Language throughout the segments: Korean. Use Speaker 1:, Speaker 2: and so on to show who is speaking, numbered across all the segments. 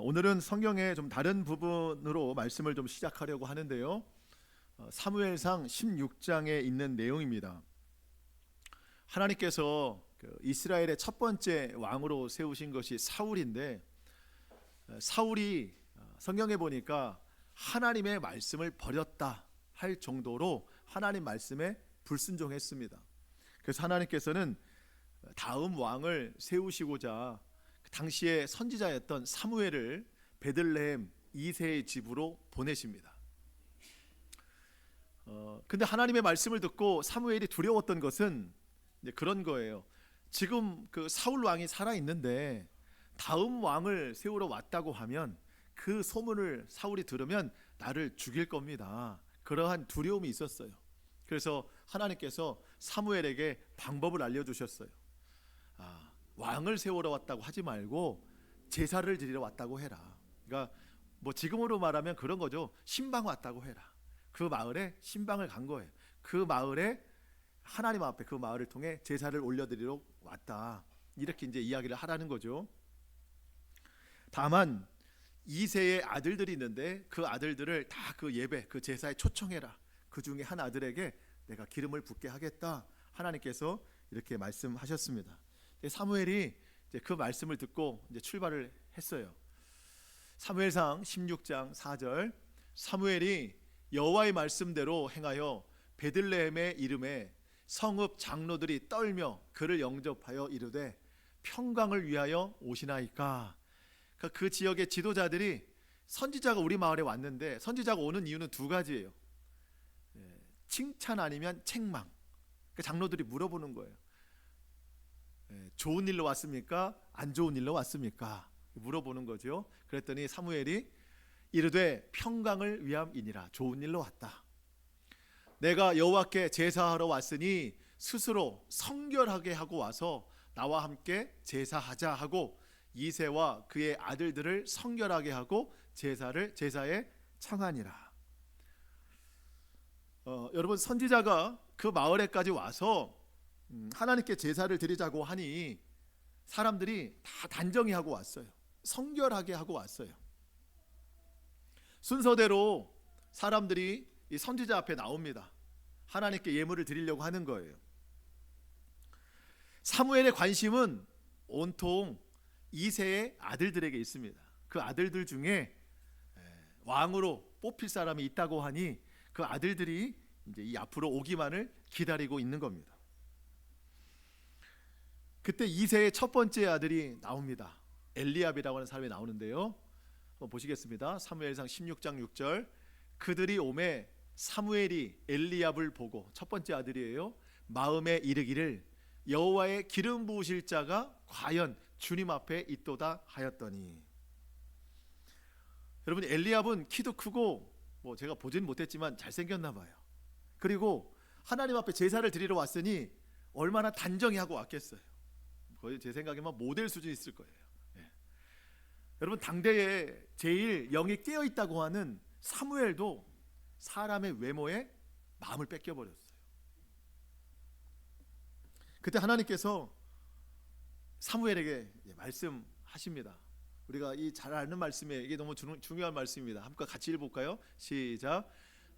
Speaker 1: 오늘은 성경의 좀 다른 부분으로 말씀을 좀 시작하려고 하는데요. 사무엘상 16장에 있는 내용입니다. 하나님께서 이스라엘의 첫 번째 왕으로 세우신 것이 사울인데, 사울이 성경에 보니까 하나님의 말씀을 버렸다 할 정도로 하나님 말씀에 불순종했습니다. 그래서 하나님께서는 다음 왕을 세우시고자 당시에 선지자였던 사무엘을 베들레헴 이새의 집으로 보내십니다. 근데 하나님의 말씀을 듣고 사무엘이 두려웠던 것은 그런 거예요. 지금 그 사울 왕이 살아 있는데 다음 왕을 세우러 왔다고 하면 그 소문을 사울이 들으면 나를 죽일 겁니다. 그러한 두려움이 있었어요. 그래서 하나님께서 사무엘에게 방법을 알려주셨어요. 왕을 세우러 왔다고 하지 말고 제사를 드리러 왔다고 해라. 그러니까 뭐 지금으로 말하면 그런 거죠. 신방 왔다고 해라. 그 마을에 신방을 간 거예요. 그 마을에 하나님 앞에 그 마을을 통해 제사를 올려드리러 왔다. 이렇게 이제 이야기를 하라는 거죠. 다만 2세의 아들들이 있는데 그 아들들을 다 그 예배, 그 제사에 초청해라. 그 중에 한 아들에게 내가 기름을 붓게 하겠다. 하나님께서 이렇게 말씀하셨습니다. 사무엘이 이제 그 말씀을 듣고 이제 출발을 했어요. 사무엘상 16장 4절, 사무엘이 여호와의 말씀대로 행하여 베들레헴의 이름에 성읍 장로들이 떨며 그를 영접하여 이르되 평강을 위하여 오시나이까. 그러니까 그 지역의 지도자들이 선지자가 우리 마을에 왔는데, 선지자가 오는 이유는 두 가지예요. 칭찬 아니면 책망. 그러니까 장로들이 물어보는 거예요. 좋은 일로 왔습니까? 안 좋은 일로 왔습니까? 물어보는 거죠. 그랬더니 사무엘이 이르되 평강을 위함이니라. 좋은 일로 왔다. 내가 여호와께 제사하러 왔으니 스스로 성결하게 하고 와서 나와 함께 제사하자 하고 이새와 그의 아들들을 성결하게 하고 제사에 청하니라. 여러분, 선지자가 그 마을에까지 와서 하나님께 제사를 드리자고 하니 사람들이 다 단정히 하고 왔어요. 성결하게 하고 왔어요. 순서대로 사람들이 이 선지자 앞에 나옵니다. 하나님께 예물을 드리려고 하는 거예요. 사무엘의 관심은 온통 이새의 아들들에게 있습니다. 그 아들들 중에 왕으로 뽑힐 사람이 있다고 하니 그 아들들이 이제 이 앞으로 오기만을 기다리고 있는 겁니다. 그때 이새의 첫 번째 아들이 나옵니다. 엘리압이라고 하는 사람이 나오는데요. 한번 보시겠습니다. 사무엘상 16장 6절, 그들이 오매 사무엘이 엘리압을 보고, 첫 번째 아들이에요, 마음에 이르기를 여호와의 기름 부으실 자가 과연 주님 앞에 있도다 하였더니. 여러분, 엘리압은 키도 크고 뭐 제가 보진 못했지만 잘생겼나 봐요. 그리고 하나님 앞에 제사를 드리러 왔으니 얼마나 단정히 하고 왔겠어요. 거의 제 생각에만 모델 수준이 있을 거예요. 여러분, 당대에 제일 영이 깨어 있다고 하는 사무엘도 사람의 외모에 마음을 뺏겨버렸어요. 그때 하나님께서 사무엘에게 말씀하십니다. 우리가 이 잘 아는 말씀에 이게 너무 중요한 말씀입니다. 함께 같이 읽어볼까요? 시작.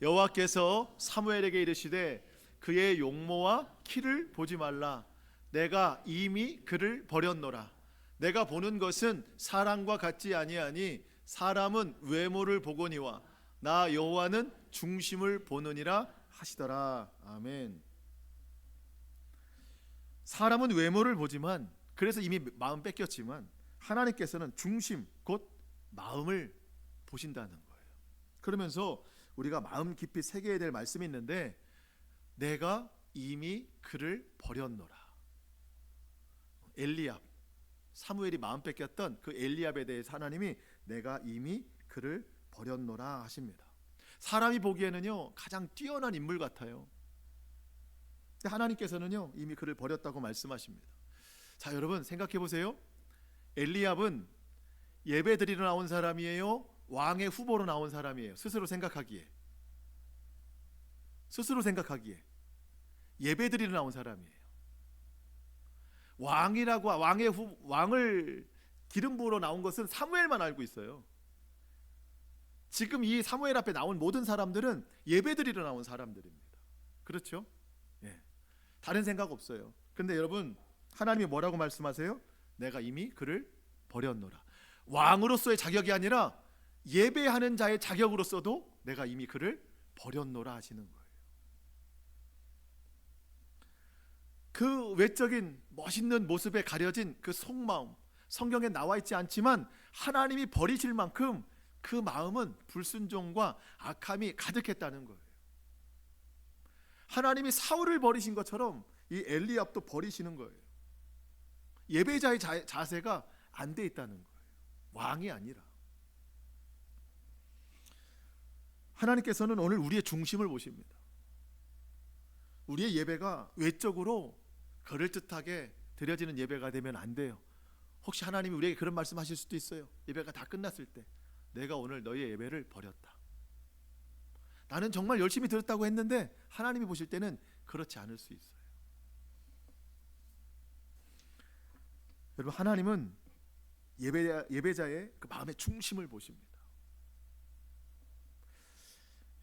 Speaker 1: 여호와께서 사무엘에게 이르시되 그의 용모와 키를 보지 말라. 내가 이미 그를 버렸노라. 내가 보는 것은 사람과 같지 아니하니 사람은 외모를 보거니와 나 여호와는 중심을 보느니라 하시더라. 아멘. 사람은 외모를 보지만, 그래서 이미 마음 뺏겼지만 하나님께서는 중심, 곧 마음을 보신다는 거예요. 그러면서 우리가 마음 깊이 새겨야 될 말씀이 있는데, 내가 이미 그를 버렸노라. 엘리압, 사무엘이 마음 뺏겼던 그 엘리압에 대해서 하나님이 내가 이미 그를 버렸노라 하십니다. 사람이 보기에는요 가장 뛰어난 인물 같아요. 하나님께서는요 이미 그를 버렸다고 말씀하십니다. 자, 여러분 생각해 보세요. 엘리압은 예배 드리러 나온 사람이에요? 왕의 후보로 나온 사람이에요? 스스로 생각하기에 예배 드리러 나온 사람이에요. 왕을 기름 부으러 나온 것은 사무엘만 알고 있어요. 지금 이 사무엘 앞에 나온 모든 사람들은 예배드리러 나온 사람들입니다. 그렇죠? 예. 다른 생각 없어요. 근데 여러분, 하나님이 뭐라고 말씀하세요? 내가 이미 그를 버렸노라. 왕으로서의 자격이 아니라 예배하는 자의 자격으로서도 내가 이미 그를 버렸노라 하시는 거예요. 그 외적인 멋있는 모습에 가려진 그 속마음, 성경에 나와 있지 않지만 하나님이 버리실 만큼 그 마음은 불순종과 악함이 가득했다는 거예요. 하나님이 사울을 버리신 것처럼 이 엘리압도 버리시는 거예요. 예배자의 자세가 안 돼 있다는 거예요. 왕이 아니라. 하나님께서는 오늘 우리의 중심을 보십니다. 우리의 예배가 외적으로 그럴듯하게 드려지는 예배가 되면 안 돼요. 혹시 하나님이 우리에게 그런 말씀하실 수도 있어요. 예배가 다 끝났을 때, 내가 오늘 너의 예배를 버렸다. 나는 정말 열심히 드렸다고 했는데 하나님이 보실 때는 그렇지 않을 수 있어요. 여러분, 하나님은 예배자의 그 마음의 중심을 보십니다.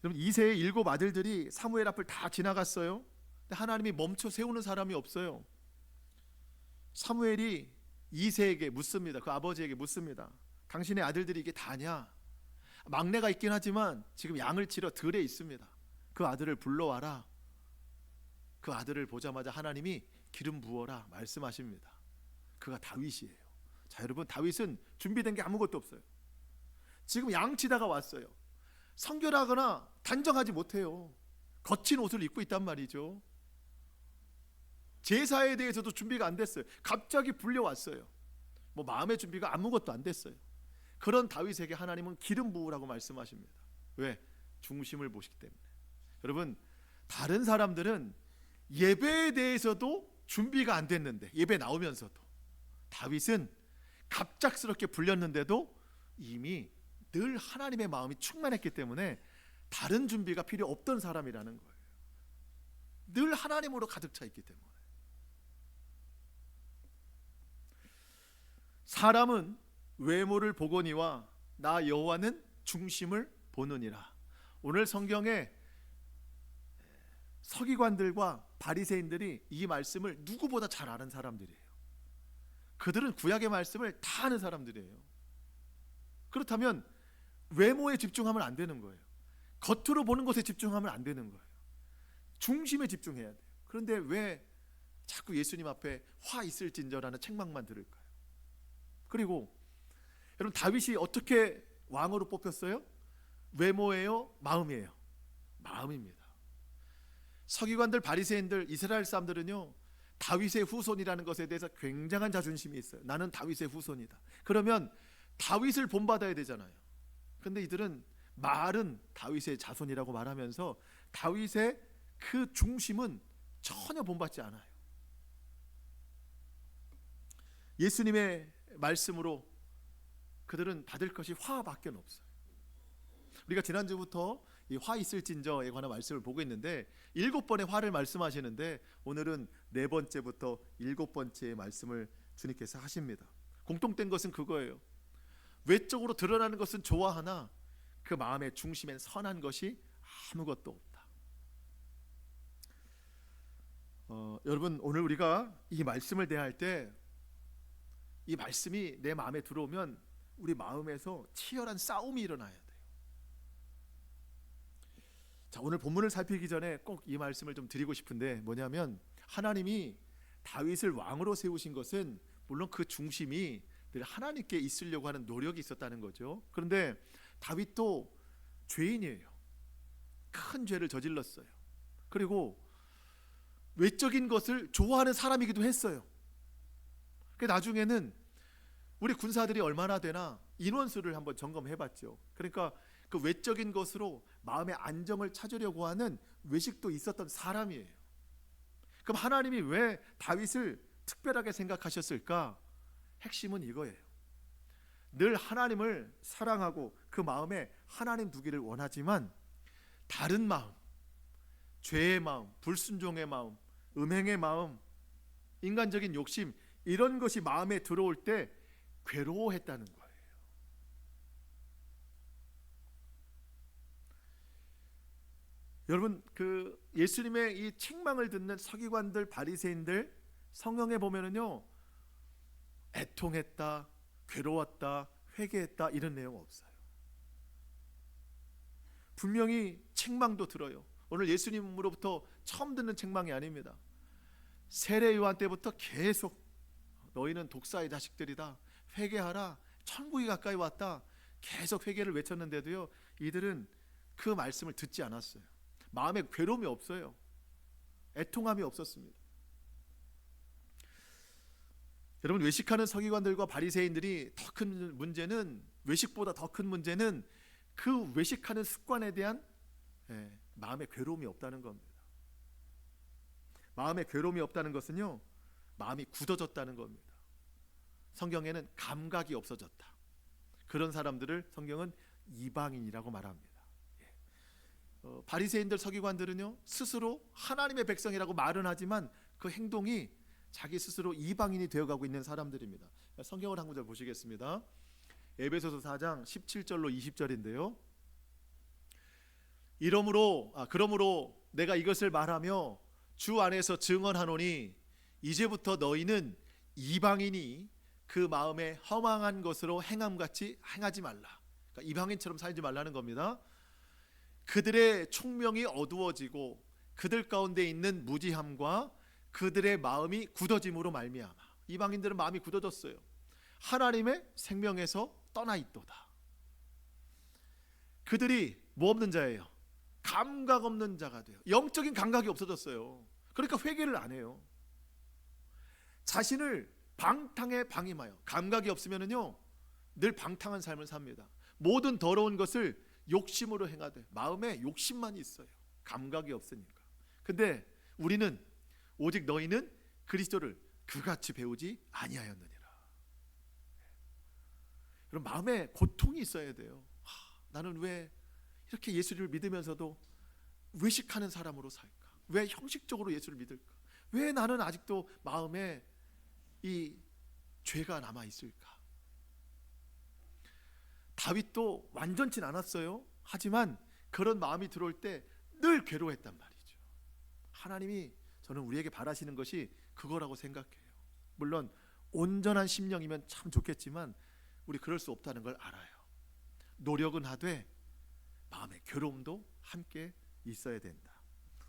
Speaker 1: 여러분, 이새의 7 아들들이 사무엘 앞을 다 지나갔어요. 근데 하나님이 멈춰 세우는 사람이 없어요. 사무엘이 이새에게 묻습니다. 그 아버지에게 묻습니다. 당신의 아들들이 이게 다냐? 막내가 있긴 하지만 지금 양을 치러 들에 있습니다. 그 아들을 불러와라. 그 아들을 보자마자 하나님이 기름 부어라 말씀하십니다. 그가 다윗이에요. 자, 여러분, 다윗은 준비된 게 아무것도 없어요. 지금 양치다가 왔어요. 성결하거나 단정하지 못해요. 거친 옷을 입고 있단 말이죠. 제사에 대해서도 준비가 안 됐어요. 갑자기 불려왔어요. 뭐 마음의 준비가 아무것도 안 됐어요. 그런 다윗에게 하나님은 기름 부으라고 말씀하십니다. 왜? 중심을 보시기 때문에. 여러분, 다른 사람들은 예배에 대해서도 준비가 안 됐는데, 예배 나오면서도, 다윗은 갑작스럽게 불렸는데도 이미 늘 하나님의 마음이 충만했기 때문에 다른 준비가 필요 없던 사람이라는 거예요. 늘 하나님으로 가득 차 있기 때문에. 사람은 외모를 보거니와 나 여호와는 중심을 보느니라. 오늘 성경에 서기관들과 바리새인들이 이 말씀을 누구보다 잘 아는 사람들이에요. 그들은 구약의 말씀을 다 아는 사람들이에요. 그렇다면 외모에 집중하면 안 되는 거예요. 겉으로 보는 것에 집중하면 안 되는 거예요. 중심에 집중해야 돼요. 그런데 왜 자꾸 예수님 앞에 화 있을진저라는 책망만 들을까요? 그리고 여러분, 다윗이 어떻게 왕으로 뽑혔어요? 외모예요? 마음이에요? 마음입니다. 서기관들, 바리새인들, 이스라엘 사람들은요, 다윗의 후손이라는 것에 대해서 굉장한 자존심이 있어요. 나는 다윗의 후손이다. 그러면 다윗을 본받아야 되잖아요. 근데 이들은 말은 다윗의 자손이라고 말하면서 다윗의 그 중심은 전혀 본받지 않아요. 예수님의 말씀으로 그들은 받을 것이 화밖에 없어요. 우리가 지난주부터 이 화 있을진저에 관한 말씀을 보고 있는데 7번의 화를 말씀하시는데 오늘은 4번째부터 7번째의 말씀을 주님께서 하십니다. 공통된 것은 그거예요. 외적으로 드러나는 것은 좋아하나 그 마음의 중심엔 선한 것이 아무것도 없다. 여러분, 오늘 우리가 이 말씀을 대할 때 이 말씀이 내 마음에 들어오면 우리 마음에서 치열한 싸움이 일어나야 돼요. 자, 오늘 본문을 살피기 전에 꼭 이 말씀을 좀 드리고 싶은데, 뭐냐면 하나님이 다윗을 왕으로 세우신 것은 물론 그 중심이 늘 하나님께 있으려고 하는 노력이 있었다는 거죠. 그런데 다윗도 죄인이에요. 큰 죄를 저질렀어요. 그리고 외적인 것을 좋아하는 사람이기도 했어요. 나중에는 우리 군사들이 얼마나 되나 인원수를 한번 점검해봤죠. 그러니까 그 외적인 것으로 마음의 안정을 찾으려고 하는 외식도 있었던 사람이에요. 그럼 하나님이 왜 다윗을 특별하게 생각하셨을까? 핵심은 이거예요. 늘 하나님을 사랑하고 그 마음에 하나님 두기를 원하지만 다른 마음, 죄의 마음, 불순종의 마음, 음행의 마음, 인간적인 욕심, 이런 것이 마음에 들어올 때 괴로워했다는 거예요. 여러분, 그 예수님의 이 책망을 듣는 서기관들, 바리새인들 성경에 보면은요, 애통했다, 괴로웠다, 회개했다 이런 내용 없어요. 분명히 책망도 들어요. 오늘 예수님으로부터 처음 듣는 책망이 아닙니다. 세례 요한 때부터 계속 너희는 독사의 자식들이다, 회개하라, 천국이 가까이 왔다, 계속 회개를 외쳤는데도요, 이들은 그 말씀을 듣지 않았어요. 마음에 괴로움이 없어요. 애통함이 없었습니다. 여러분, 외식하는 서기관들과 바리새인들이 더 큰 문제는, 외식보다 더 큰 문제는 그 외식하는 습관에 대한 마음의 괴로움이 없다는 겁니다. 마음의 괴로움이 없다는 것은요, 마음이 굳어졌다는 겁니다. 성경에는 감각이 없어졌다, 그런 사람들을 성경은 이방인이라고 말합니다. 바리새인들, 서기관들은요, 스스로 하나님의 백성이라고 말은 하지만 그 행동이 자기 스스로 이방인이 되어가고 있는 사람들입니다. 성경을 한 구절 보시겠습니다. 에베소서 4장 17절로 20절인데요. 그러므로 내가 이것을 말하며 주 안에서 증언하노니 이제부터 너희는 이방인이 그 마음에 허망한 것으로 행함같이 행하지 말라. 그러니까 이방인처럼 살지 말라는 겁니다. 그들의 총명이 어두워지고 그들 가운데 있는 무지함과 그들의 마음이 굳어짐으로 말미암아. 이방인들은 마음이 굳어졌어요. 하나님의 생명에서 떠나 있도다. 그들이 뭐 없는 자예요? 감각 없는 자가 돼요. 영적인 감각이 없어졌어요. 그러니까 회개를 안 해요. 자신을 방탕에 방임하여, 감각이 없으면은요, 늘 방탕한 삶을 삽니다. 모든 더러운 것을 욕심으로 행하되, 마음에 욕심만 있어요. 감각이 없으니까. 근데 우리는 오직 너희는 그리스도를 그같이 배우지 아니하였느니라. 여러분, 마음에 고통이 있어야 돼요. 나는 왜 이렇게 예수를 믿으면서도 외식하는 사람으로 살까? 왜 형식적으로 예수를 믿을까? 왜 나는 아직도 마음에 이 죄가 남아 있을까? 다윗도 완전치 않았어요. 하지만 그런 마음이 들어올 때 늘 괴로워했단 말이죠. 하나님이 저는 우리에게 바라시는 것이 그거라고 생각해요. 물론 온전한 심령이면 참 좋겠지만 우리 그럴 수 없다는 걸 알아요. 노력은 하되 마음의 괴로움도 함께 있어야 된다.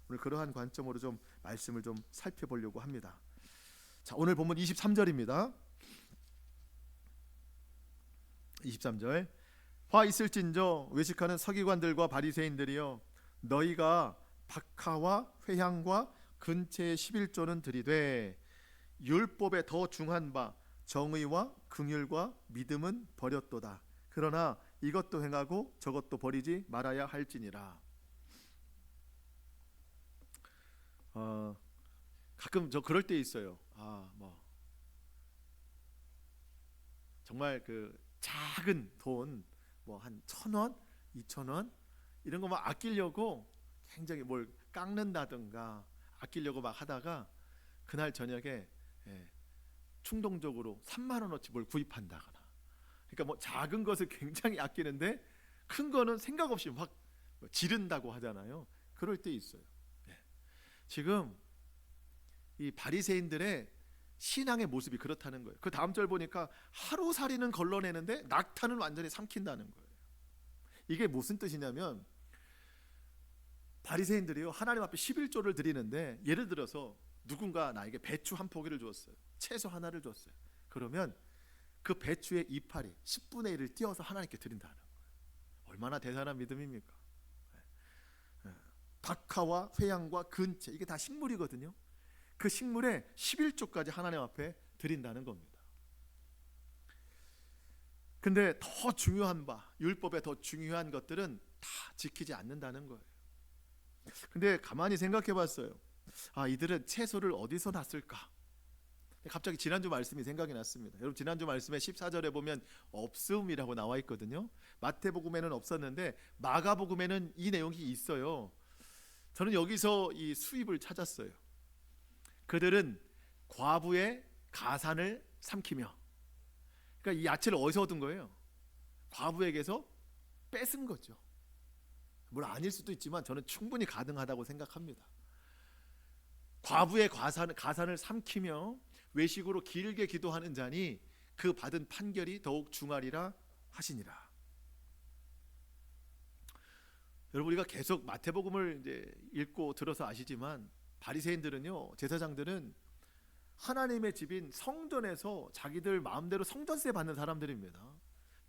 Speaker 1: 오늘 그러한 관점으로 좀 말씀을 좀 살펴보려고 합니다. 자, 오늘 본문 23절입니다. 23절. 화 있을진저 외식하는 서기관들과 바리새인들이여, 너희가 박하와 회향과 근체의 11조는 들이되 율법에 더 중한 바 정의와 긍휼과 믿음은 버렸도다. 그러나 이것도 행하고 저것도 버리지 말아야 할지니라. 가끔 저 그럴 때 있어요. 정말 그 작은 돈, 뭐 한 1,000원, 2,000원 이런 거만 아끼려고 굉장히 뭘 깎는다든가 아끼려고 막 하다가 그날 저녁에 충동적으로 3만 원어치 뭘 구입한다거나, 그러니까 뭐 작은 것을 굉장히 아끼는데 큰 거는 생각 없이 막 지른다고 하잖아요. 그럴 때 있어요. 지금 이 바리새인들의 신앙의 모습이 그렇다는 거예요. 그 다음 절 보니까 하루살이는 걸러내는데 낙타는 완전히 삼킨다는 거예요. 이게 무슨 뜻이냐면, 바리새인들이요, 하나님 앞에 11조를 드리는데, 예를 들어서 누군가 나에게 배추 한 포기를 주었어요. 채소 하나를 줬어요. 그러면 그 배추의 이파리 10분의 1을 띄어서 하나님께 드린다는 거예요. 얼마나 대단한 믿음입니까? 박하와 회향과 근체, 이게 다 식물이거든요. 그 식물의 11조까지 하나님 앞에 드린다는 겁니다. 근데 더 중요한 바, 율법에 더 중요한 것들은 다 지키지 않는다는 거예요. 근데 가만히 생각해 봤어요. 이들은 채소를 어디서 났을까? 갑자기 지난주 말씀이 생각이 났습니다. 여러분, 지난주 말씀에 14절에 보면 없음이라고 나와 있거든요. 마태복음에는 없었는데 마가복음에는 이 내용이 있어요. 저는 여기서 이 수입을 찾았어요. 그들은 과부의 가산을 삼키며, 그러니까 이 야채를 어디서 얻은 거예요? 과부에게서 뺏은 거죠. 물론 아닐 수도 있지만 저는 충분히 가능하다고 생각합니다. 과부의 가산을 삼키며 외식으로 길게 기도하는 자니 그 받은 판결이 더욱 중하리라 하시니라. 여러분, 우리가 계속 마태복음을 이제 읽고 들어서 아시지만 바리새인들은요, 제사장들은 하나님의 집인 성전에서 자기들 마음대로 성전세 받는 사람들입니다.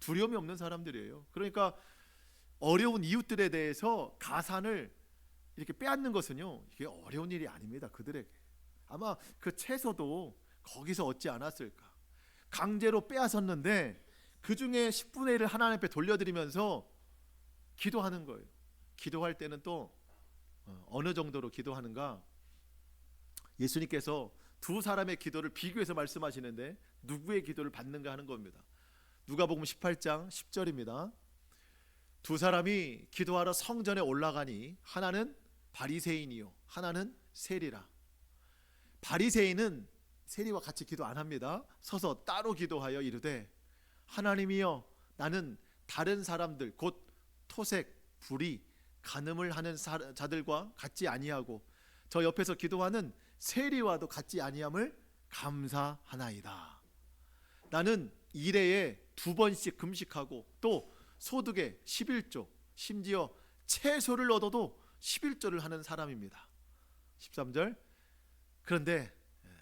Speaker 1: 두려움이 없는 사람들이에요. 그러니까 어려운 이웃들에 대해서 가산을 이렇게 빼앗는 것은요, 이게 어려운 일이 아닙니다. 그들에게 아마 그 채소도 거기서 얻지 않았을까. 강제로 빼앗았는데 그 중에 10분의 1을 하나님 앞에 돌려드리면서 기도하는 거예요. 기도할 때는 또 어느 정도로 기도하는가? 예수님께서 두 사람의 기도를 비교해서 말씀하시는데 누구의 기도를 받는가 하는 겁니다. 누가복음 18장 10절입니다. 두 사람이 기도하러 성전에 올라가니 하나는 바리새인이요 하나는 세리라. 바리새인은 세리와 같이 기도 안 합니다. 서서 따로 기도하여 이르되 하나님이여, 나는 다른 사람들 곧 토색, 불의, 간음을 하는 자들과 같지 아니하고 저 옆에서 기도하는 세리와도 같지 아니함을 감사하나이다. 나는 일회에 2번씩 금식하고 또 소득의 11조, 심지어 채소를 얻어도 11조를 하는 사람입니다. 13절. 그런데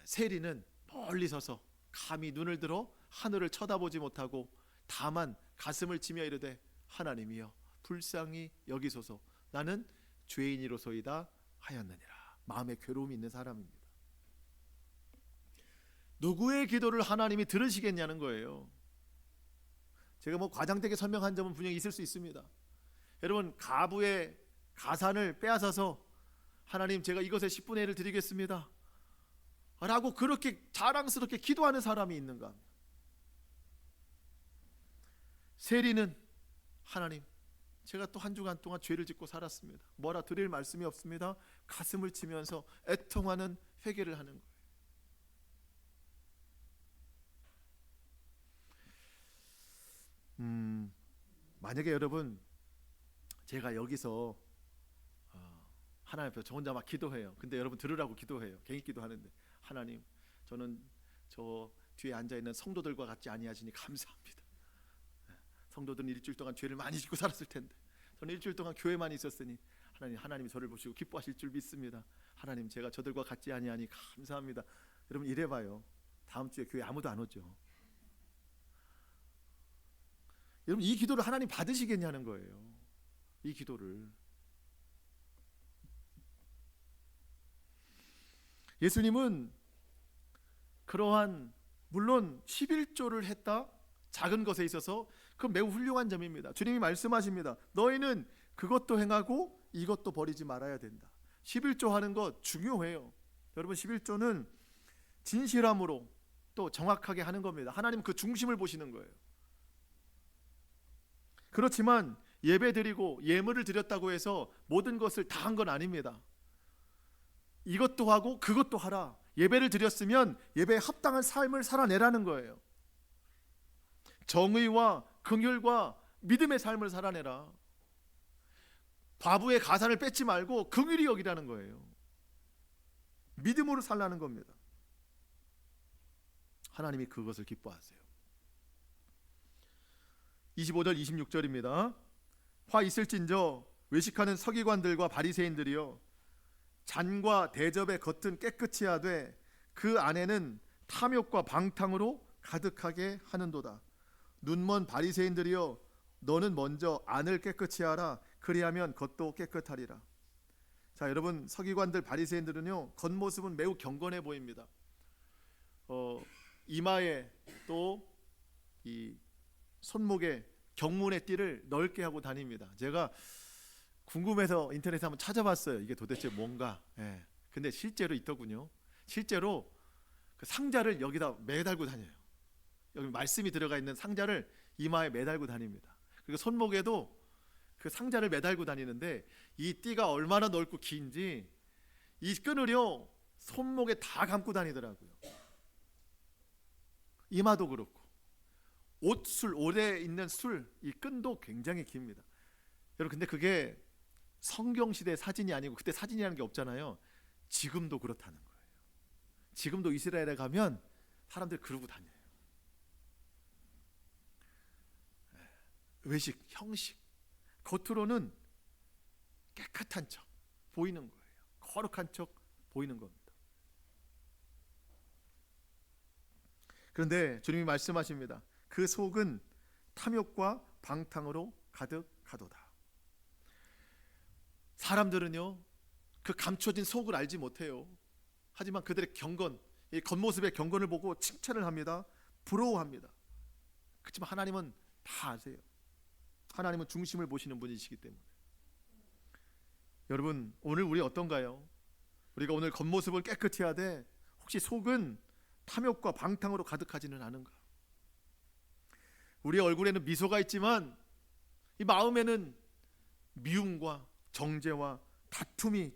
Speaker 1: 세리는 멀리 서서 감히 눈을 들어 하늘을 쳐다보지 못하고 다만 가슴을 치며 이르되 하나님이여, 불쌍히 여기소서, 나는 죄인이로소이다 하였느니라. 마음에 괴로움이 있는 사람입니다. 누구의 기도를 하나님이 들으시겠냐는 거예요. 제가 과장되게 설명한 점은 분명히 있을 수 있습니다. 여러분, 가부의 가산을 빼앗아서 하나님, 제가 이것의 10분의 1을 드리겠습니다 라고 그렇게 자랑스럽게 기도하는 사람이 있는가? 세리는 하나님, 제가 또 한 주간 동안 죄를 짓고 살았습니다. 뭐라 드릴 말씀이 없습니다. 가슴을 치면서 애통하는 회개를 하는 거예요. 만약에 여러분, 제가 여기서 하나님 앞에 저 혼자 막 기도해요. 근데 여러분 들으라고 기도해요. 개인 기도하는데 하나님, 저는 저 뒤에 앉아있는 성도들과 같지 아니하시니 감사합니다. 성도들은 일주일 동안 죄를 많이 짓고 살았을 텐데 저는 일주일 동안 교회만 있었으니 하나님이 저를 보시고 기뻐하실 줄 믿습니다. 하나님, 제가 저들과 같지 아니하니 감사합니다. 여러분, 이래봐요. 다음 주에 교회 아무도 안 오죠. 여러분, 이 기도를 하나님 받으시겠냐는 거예요. 이 기도를. 예수님은 그러한, 물론 11조를 했다, 작은 것에 있어서 그 매우 훌륭한 점입니다. 주님이 말씀하십니다. 너희는 그것도 행하고 이것도 버리지 말아야 된다. 11조 하는 것 중요해요. 여러분, 11조는 진실함으로 또 정확하게 하는 겁니다. 하나님 그 중심을 보시는 거예요. 그렇지만 예배 드리고 예물을 드렸다고 해서 모든 것을 다 한 건 아닙니다. 이것도 하고 그것도 하라. 예배를 드렸으면 예배에 합당한 삶을 살아내라는 거예요. 정의와 긍휼과 믿음의 삶을 살아내라. 과부의 가산을 뺏지 말고 긍휼히 여기라는 거예요. 믿음으로 살라는 겁니다. 하나님이 그것을 기뻐하세요. 25절 26절입니다. 화 있을진저 외식하는 서기관들과 바리새인들이여, 잔과 대접의 겉은 깨끗이 하되 그 안에는 탐욕과 방탕으로 가득하게 하는도다. 눈먼 바리새인들이여, 너는 먼저 안을 깨끗이 하라. 그리하면 겉도 깨끗하리라. 자, 여러분, 서기관들 바리새인들은요, 겉모습은 매우 경건해 보입니다. 이마에 또 이 손목에 경문의 띠를 넓게 하고 다닙니다. 제가 궁금해서 인터넷에 한번 찾아봤어요. 이게 도대체 뭔가. 근데 실제로 있더군요. 실제로 그 상자를 여기다 매달고 다녀요. 여기 말씀이 들어가 있는 상자를 이마에 매달고 다닙니다. 그리고 손목에도 그 상자를 매달고 다니는데 이 띠가 얼마나 넓고 긴지 이 끈을요 손목에 다 감고 다니더라고요. 이마도 그렇고 옷술, 옷에 있는 술, 이 끈도 굉장히 깁니다. 여러분, 근데 그게 성경 시대 사진이 아니고, 그때 사진이라는 게 없잖아요. 지금도 그렇다는 거예요. 지금도 이스라엘에 가면 사람들 그러고 다녀요. 외식, 형식. 겉으로는 깨끗한 척 보이는 거예요. 거룩한 척 보이는 겁니다. 그런데 주님이 말씀하십니다. 그 속은 탐욕과 방탕으로 가득하도다. 사람들은요, 그 감춰진 속을 알지 못해요. 하지만 그들의 경건, 이 겉모습의 경건을 보고 칭찬을 합니다. 부러워합니다. 그렇지만 하나님은 다 아세요. 하나님은 중심을 보시는 분이시기 때문에. 여러분, 오늘 우리 어떤가요? 우리가 오늘 겉모습을 깨끗이 하되 혹시 속은 탐욕과 방탕으로 가득하지는 않은가? 우리의 얼굴에는 미소가 있지만 이 마음에는 미움과 정죄와 다툼이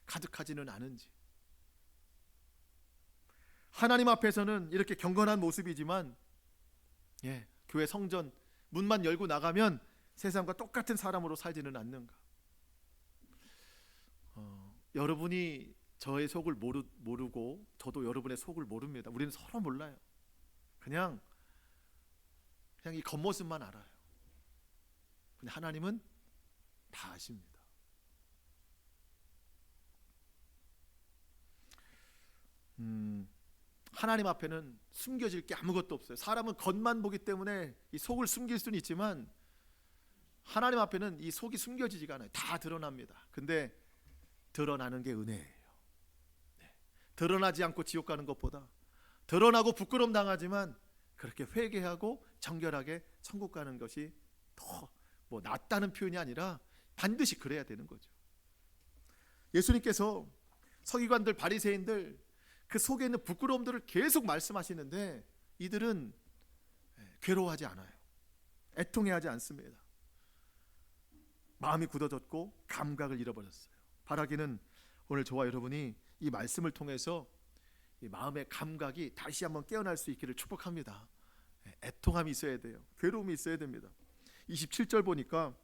Speaker 1: 가득하지는 않은지. 하나님 앞에서는 이렇게 경건한 모습이지만 교회 성전 문만 열고 나가면 세상과 똑같은 사람으로 살지는 않는가? 여러분이 저의 속을 모르고 저도 여러분의 속을 모릅니다. 우리는 서로 몰라요. 그냥 이 겉모습만 알아요. 근데 하나님은 다 아십니다. 하나님 앞에는 숨겨질 게 아무것도 없어요. 사람은 겉만 보기 때문에 이 속을 숨길 수는 있지만 하나님 앞에는 이 속이 숨겨지지가 않아요. 다 드러납니다. 근데 드러나는 게 은혜예요. 드러나지 않고 지옥 가는 것보다 드러나고 부끄러움 당하지만 그렇게 회개하고 정결하게 천국 가는 것이 더 낫다는 표현이 아니라 반드시 그래야 되는 거죠. 예수님께서 서기관들, 바리새인들 그 속에 있는 부끄러움들을 계속 말씀하시는데 이들은 괴로워하지 않아요. 애통해하지 않습니다. 마음이 굳어졌고 감각을 잃어버렸어요. 바라기는 오늘 저와 여러분이 이 말씀을 통해서 이 마음의 감각이 다시 한번 깨어날 수 있기를 축복합니다. 애통함이 있어야 돼요. 괴로움이 있어야 됩니다. 27절 보니까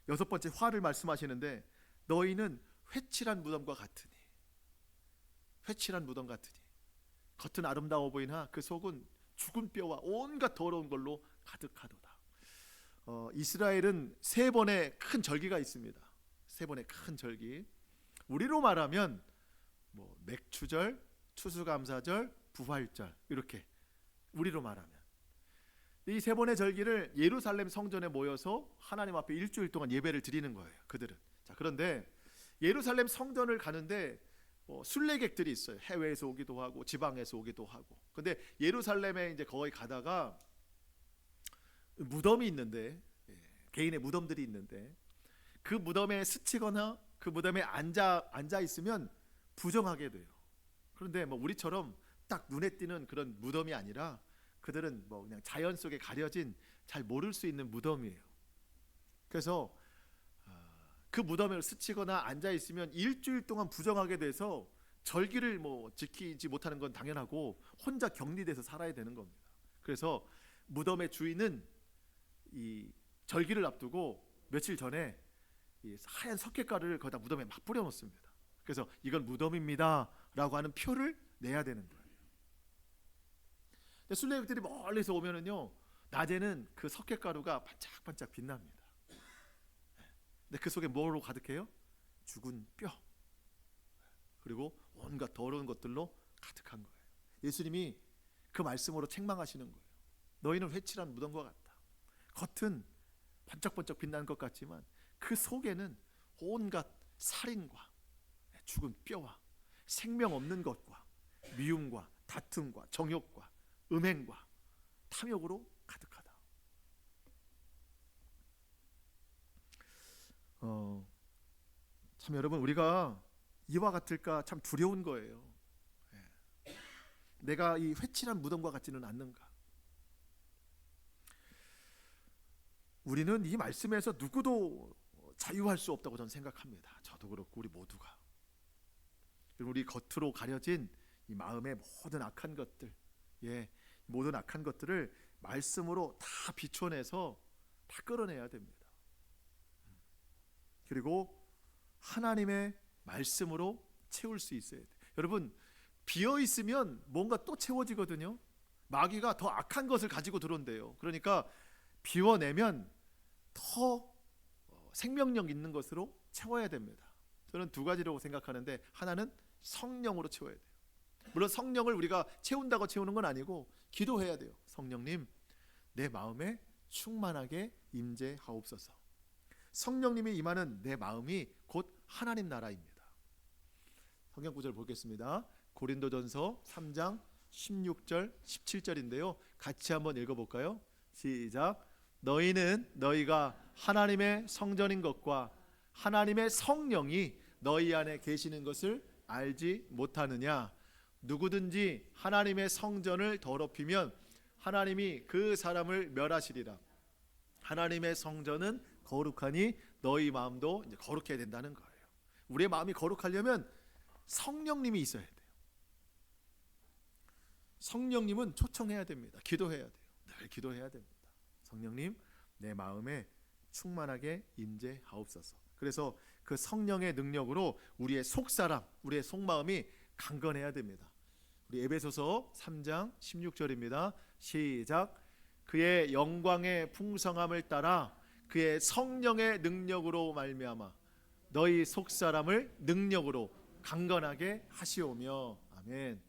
Speaker 1: 여섯 번째 화를 말씀하시는데 너희는 회칠한 무덤과 같으니, 회칠한 무덤 같으니 겉은 아름다워 보이나 그 속은 죽은 뼈와 온갖 더러운 걸로 가득하도다. 이스라엘은 세 번의 큰 절기가 있습니다. 세 번의 큰 절기. 우리로 말하면 맥추절, 추수감사절, 부활절, 이렇게 우리로 말하면 이 세 번의 절기를 예루살렘 성전에 모여서 하나님 앞에 일주일 동안 예배를 드리는 거예요. 그들은. 자, 그런데 예루살렘 성전을 가는데 순례객들이 있어요. 해외에서 오기도 하고 지방에서 오기도 하고. 근데 예루살렘에 이제 거기 가다가 무덤이 있는데, 개인의 무덤들이 있는데 그 무덤에 스치거나 그 무덤에 앉아 있으면 부정하게 돼요. 그런데 우리처럼 딱 눈에 띄는 그런 무덤이 아니라 그들은 그냥 자연 속에 가려진 잘 모를 수 있는 무덤이에요. 그래서 그 무덤에 스치거나 앉아 있으면 일주일 동안 부정하게 돼서 절기를 지키지 못하는 건 당연하고 혼자 격리돼서 살아야 되는 겁니다. 그래서 무덤의 주인은 이 절기를 앞두고 며칠 전에 이 하얀 석회가루를 거기다 무덤에 막 뿌려 놓습니다. 그래서 이건 무덤입니다 라고 하는 표를 내야 되는 거예요. 근데 순례객들이 멀리서 오면은요, 낮에는 그 석회가루가 반짝반짝 빛납니다. 근데 그 속에 뭐로 가득해요? 죽은 뼈, 그리고 온갖 더러운 것들로 가득한 거예요. 예수님이 그 말씀으로 책망하시는 거예요. 너희는 회칠한 무덤과 같다. 겉은 반짝반짝 빛나는 것 같지만 그 속에는 온갖 살인과 죽은 뼈와 생명 없는 것과 미움과 다툼과 정욕과 음행과 탐욕으로 가득하다. 참 여러분, 우리가 이와 같을까 참 두려운 거예요. 내가 이 회칠한 무덤과 같지는 않는가? 우리는 이 말씀에서 누구도 자유할 수 없다고 저는 생각합니다. 저도 그렇고 우리 모두가. 우리 겉으로 가려진 이 마음의 모든 악한 것들, 모든 악한 것들을 말씀으로 다 비춰내서 다 끌어내야 됩니다. 그리고 하나님의 말씀으로 채울 수 있어야 돼요. 여러분, 비어 있으면 뭔가 또 채워지거든요. 마귀가 더 악한 것을 가지고 들어온대요. 그러니까 비워내면 더 생명력 있는 것으로 채워야 됩니다. 저는 두 가지라고 생각하는데, 하나는 성령으로 채워야 돼요. 물론 성령을 우리가 채운다고 채우는 건 아니고 기도해야 돼요. 성령님, 내 마음에 충만하게 임재하옵소서. 성령님이 임하는 내 마음이 곧 하나님 나라입니다. 성경 구절 보겠습니다. 고린도전서 3장 16절 17절인데요. 같이 한번 읽어볼까요? 시작. 너희는 너희가 하나님의 성전인 것과 하나님의 성령이 너희 안에 계시는 것을 알지 못하느냐? 누구든지 하나님의 성전을 더럽히면 하나님이 그 사람을 멸하시리라. 하나님의 성전은 거룩하니 너희 마음도 이제 거룩해야 된다는 거예요. 우리의 마음이 거룩하려면 성령님이 있어야 돼요. 성령님은 초청해야 됩니다. 기도해야 돼요. 늘 기도해야 됩니다. 성령님, 내 마음에 충만하게 임재하옵소서. 그래서 그 성령의 능력으로 우리의 속사람, 우리의 속마음이 강건해야 됩니다. 우리 에베소서 3장 16절입니다. 시작. 그의 영광의 풍성함을 따라 그의 성령의 능력으로 말미암아 너희 속사람을 능력으로 강건하게 하시오며. 아멘.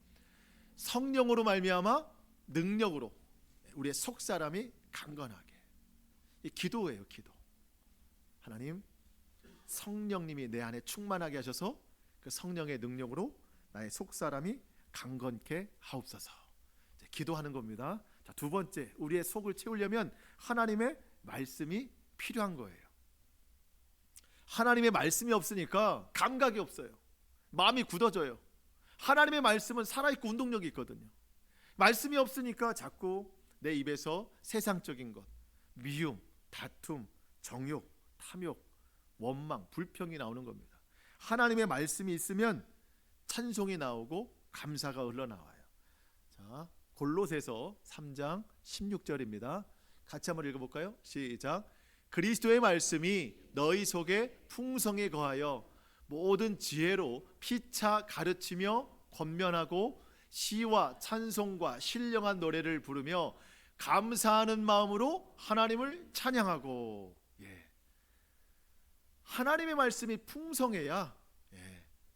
Speaker 1: 성령으로 말미암아 능력으로 우리의 속사람이 강건하게. 이 기도예요, 기도. 하나님, 성령님이 내 안에 충만하게 하셔서 그 성령의 능력으로 나의 속사람이 강건케 하옵소서. 기도하는 겁니다. 자, 두 번째, 우리의 속을 채우려면 하나님의 말씀이 필요한 거예요. 하나님의 말씀이 없으니까 감각이 없어요. 마음이 굳어져요. 하나님의 말씀은 살아있고 운동력이 있거든요. 말씀이 없으니까 자꾸 내 입에서 세상적인 것, 미움, 다툼, 정욕, 탐욕, 원망, 불평이 나오는 겁니다. 하나님의 말씀이 있으면 찬송이 나오고 감사가 흘러나와요. 자, 골로새서 3장 16절입니다. 같이 한번 읽어볼까요? 시작. 그리스도의 말씀이 너희 속에 풍성히 거하여 모든 지혜로 피차 가르치며 권면하고 시와 찬송과 신령한 노래를 부르며 감사하는 마음으로 하나님을 찬양하고. 하나님의 말씀이 풍성해야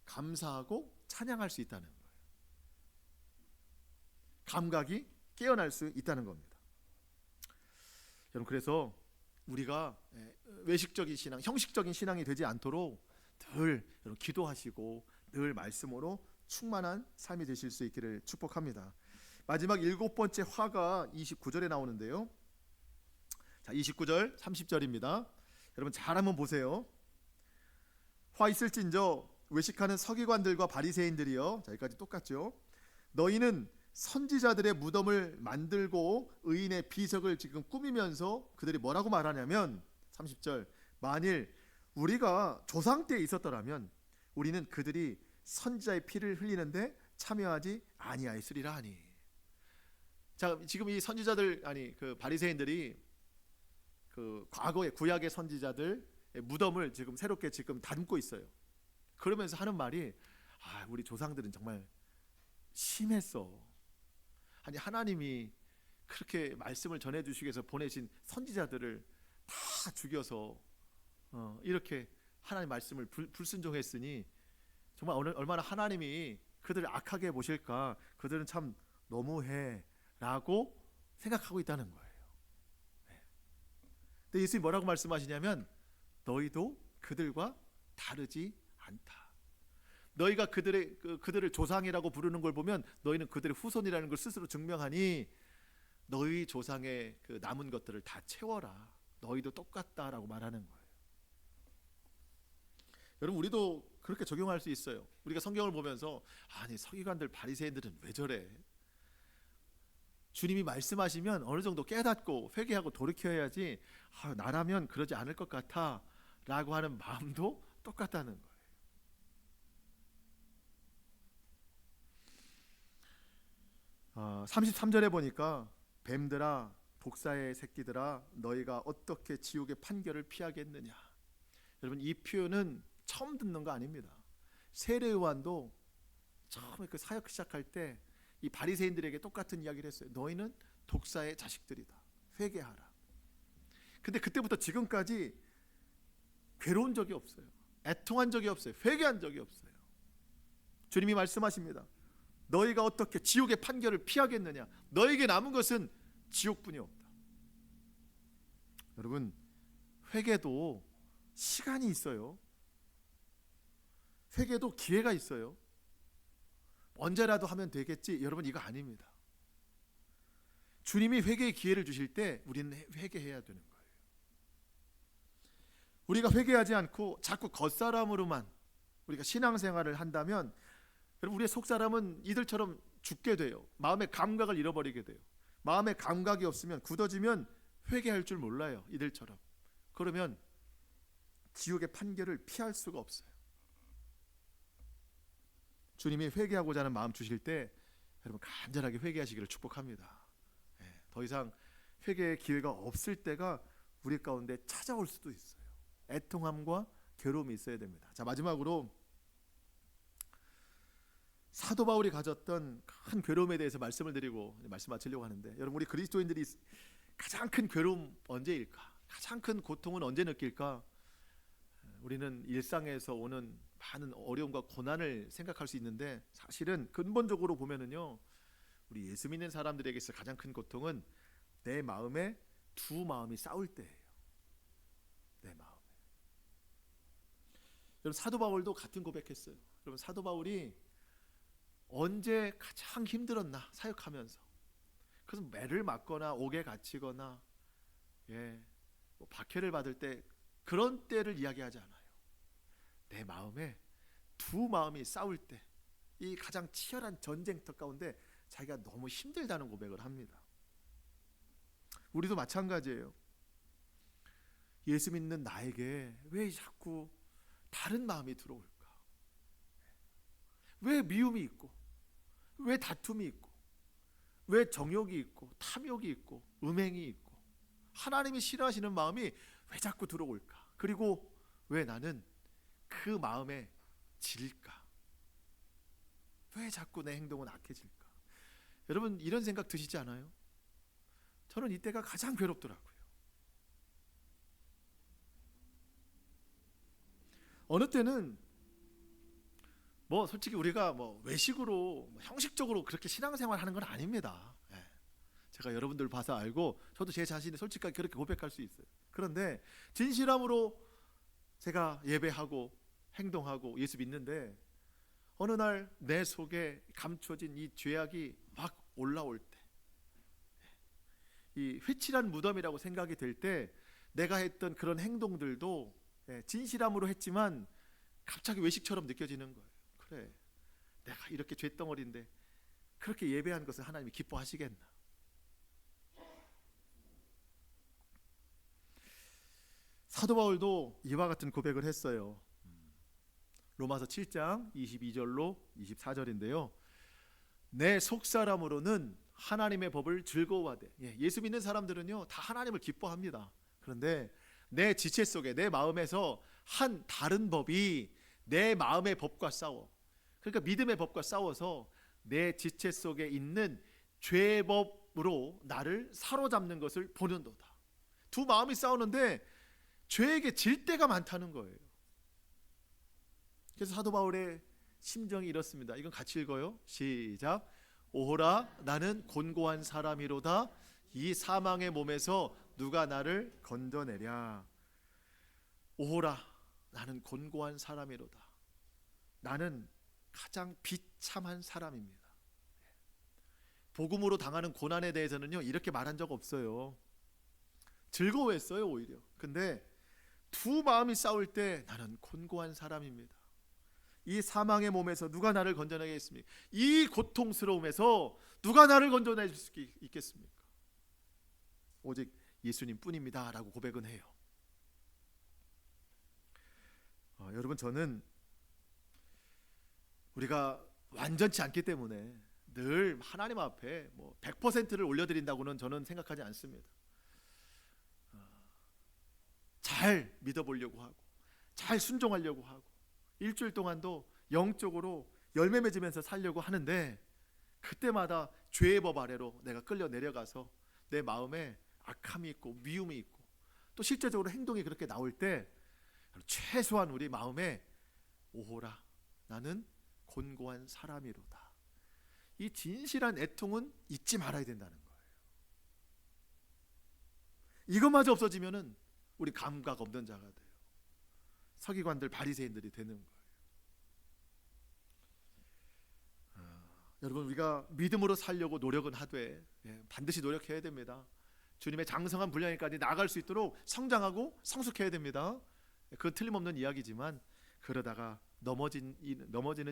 Speaker 1: 감사하고 찬양할 수 있다는 거예요. 감각이 깨어날 수 있다는 겁니다. 여러분, 그래서 우리가 외식적인 신앙, 형식적인 신앙이 되지 않도록 늘 기도하시고 늘 말씀으로 충만한 삶이 되실 수 있기를 축복합니다. 마지막 7번째 화가 29절에 나오는데요. 자, 29절 30절입니다. 여러분 잘 한번 보세요. 화 있을진저 외식하는 서기관들과 바리새인들이여. 자, 여기까지 똑같죠. 너희는 선지자들의 무덤을 만들고 의인의 비석을 지금 꾸미면서 그들이 뭐라고 말하냐면 30절, 만일 우리가 조상 때에 있었더라면 우리는 그들이 선지자의 피를 흘리는데 참여하지 아니하였으리라 하니. 자, 지금 이 선지자들, 아니 그 바리새인들이 그 과거의 구약의 선지자들 무덤을 지금 새롭게 지금 담고 있어요. 그러면서 하는 말이, 우리 조상들은 정말 심했어. 아니, 하나님이 그렇게 말씀을 전해주시기 위해서 보내신 선지자들을 다 죽여서 이렇게 하나님 말씀을 불순종했으니 정말 얼마나 하나님이 그들을 악하게 보실까. 그들은 참 너무해 라고 생각하고 있다는 거예요. 근데 예수님이 뭐라고 말씀하시냐면, 너희도 그들과 다르지 않다. 너희가 그들을 조상이라고 부르는 걸 보면 너희는 그들의 후손이라는 걸 스스로 증명하니 너희 조상의 그 남은 것들을 다 채워라. 너희도 똑같다라고 말하는 거예요. 여러분, 우리도 그렇게 적용할 수 있어요. 우리가 성경을 보면서 아니, 서기관들 바리새인들은 왜 저래? 주님이 말씀하시면 어느 정도 깨닫고 회개하고 돌이켜야지, 나라면 그러지 않을 것 같아 라고 하는 마음도 똑같다는 거예요. 33절에 보니까 뱀들아 독사의 새끼들아 너희가 어떻게 지옥의 판결을 피하겠느냐. 여러분 이 표현은 처음 듣는 거 아닙니다. 세례 요한도 처음에 그 사역 시작할 때 이 바리새인들에게 똑같은 이야기를 했어요. 너희는 독사의 자식들이다. 회개하라. 근데 그때부터 지금까지 괴로운 적이 없어요. 애통한 적이 없어요. 회개한 적이 없어요. 주님이 말씀하십니다. 너희가 어떻게 지옥의 판결을 피하겠느냐. 너에게 남은 것은 지옥뿐이 없다. 여러분 회개도 시간이 있어요. 회개도 기회가 있어요. 언제라도 하면 되겠지. 여러분 이거 아닙니다. 주님이 회개의 기회를 주실 때 우리는 회개해야 되는 거예요. 우리가 회개하지 않고 자꾸 겉사람으로만 우리가 신앙생활을 한다면 여러분 우리의 속사람은 이들처럼 죽게 돼요. 마음의 감각을 잃어버리게 돼요. 마음의 감각이 없으면 굳어지면 회개할 줄 몰라요. 이들처럼. 그러면 지옥의 판결을 피할 수가 없어요. 주님이 회개하고자 하는 마음 주실 때 여러분 간절하게 회개하시기를 축복합니다. 더 이상 회개의 기회가 없을 때가 우리 가운데 찾아올 수도 있어요. 애통함과 괴로움이 있어야 됩니다. 자, 마지막으로 사도 바울이 가졌던 큰 괴로움에 대해서 말씀을 드리고 말씀 마치려고 하는데, 여러분 우리 그리스도인들이 가장 큰 괴로움 언제일까? 가장 큰 고통은 언제 느낄까? 우리는 일상에서 오는 많은 어려움과 고난을 생각할 수 있는데 사실은 근본적으로 보면은요, 우리 예수 믿는 사람들에게서 가장 큰 고통은 내 마음에 두 마음이 싸울 때예요. 내 마음에. 여러분 사도 바울도 같은 고백했어요. 여러분 사도 바울이 언제 가장 힘들었나 사역하면서. 그래서 매를 맞거나 옥에 갇히거나 뭐 박해를 받을 때 그런 때를 이야기하지 않아요. 내 마음에 두 마음이 싸울 때, 이 가장 치열한 전쟁터 가운데 자기가 너무 힘들다는 고백을 합니다. 우리도 마찬가지예요. 예수 믿는 나에게 왜 자꾸 다른 마음이 들어올까? 왜 미움이 있고, 왜 다툼이 있고, 왜 정욕이 있고, 탐욕이 있고, 음행이 있고, 하나님이 싫어하시는 마음이 왜 자꾸 들어올까? 그리고 왜 나는 그 마음에 질까? 왜 자꾸 내 행동은 악해질까? 여러분 이런 생각 드시지 않아요? 저는 이때가 가장 괴롭더라고요. 어느 때는 뭐 솔직히 우리가 뭐 외식으로 형식적으로 그렇게 신앙생활 하는 건 아닙니다. 제가 여러분들 봐서 알고 저도 제 자신이 솔직하게 그렇게 고백할 수 있어요. 그런데 진실함으로 제가 예배하고 행동하고 예수 믿는데 어느 날 내 속에 감춰진 이 죄악이 막 올라올 때, 이 회칠한 무덤이라고 생각이 될 때 내가 했던 그런 행동들도 진실함으로 했지만 갑자기 외식처럼 느껴지는 거예요. 그래, 내가 이렇게 죄덩어리인데 그렇게 예배한 것을 하나님이 기뻐하시겠나? 사도 바울도 이와 같은 고백을 했어요. 로마서 7장 22절로 24절인데요. 내 속사람으로는 하나님의 법을 즐거워하되, 예수 믿는 사람들은요 다 하나님을 기뻐합니다. 그런데 내 지체 속에, 내 마음에서 한 다른 법이 내 마음의 법과 싸워. 그러니까 믿음의 법과 싸워서 내 지체 속에 있는 죄의 법으로 나를 사로잡는 것을 보는도다. 두 마음이 싸우는데 죄에게 질 때가 많다는 거예요. 그래서 사도 바울의 심정이 이렇습니다. 이건 같이 읽어요. 시작. 오호라 나는 곤고한 사람이로다. 이 사망의 몸에서 누가 나를 건져내랴. 오호라 나는 곤고한 사람이로다. 나는 가장 비참한 사람입니다. 복음으로 당하는 고난에 대해서는요 이렇게 말한 적 없어요. 즐거워했어요 오히려. 근데 두 마음이 싸울 때 나는 곤고한 사람입니다. 이 사망의 몸에서 누가 나를 건져내겠습니까? 이 고통스러움에서 누가 나를 건져낼 수 있겠습니까? 오직 예수님 뿐입니다 라고 고백은 해요. 여러분 저는 우리가 완전치 않기 때문에 늘 하나님 앞에 뭐 100%를 올려드린다고는 저는 생각하지 않습니다. 잘 믿어보려고 하고 잘 순종하려고 하고 일주일 동안도 영적으로 열매 맺으면서 살려고 하는데 그때마다 죄의 법 아래로 내가 끌려 내려가서 내 마음에 악함이 있고 미움이 있고 또 실제적으로 행동이 그렇게 나올 때 최소한 우리 마음에 오호라 나는 곤고한 사람이로다. 이 진실한 애통은 잊지 말아야 된다는 거예요. 이것마저 없어지면은 우리 감각 없는 자가 돼요. 서기관들 바리새인들이 되는 거예요. 여러분 우리가 믿음으로 살려고 노력은 하되 반드시 노력해야 됩니다. 주님의 장성한 분량에까지 나아갈 수 있도록 성장하고 성숙해야 됩니다. 그건 틀림없는 이야기지만 그러다가 넘어지는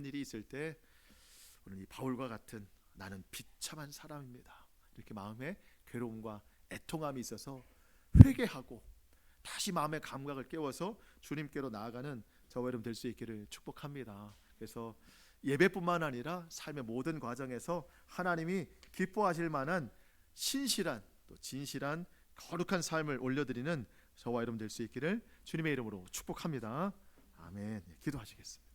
Speaker 1: 일이 있을 때 오늘 이 바울과 같은 나는 비참한 사람입니다. 이렇게 마음에 괴로움과 애통함이 있어서 회개하고 다시 마음의 감각을 깨워서 주님께로 나아가는 저와 여러분 될 수 있기를 축복합니다. 그래서 예배뿐만 아니라 삶의 모든 과정에서 하나님이 기뻐하실 만한 신실한 또 진실한 거룩한 삶을 올려드리는 저와 여러분 될 수 있기를 주님의 이름으로 축복합니다. 아멘. 기도하시겠습니다.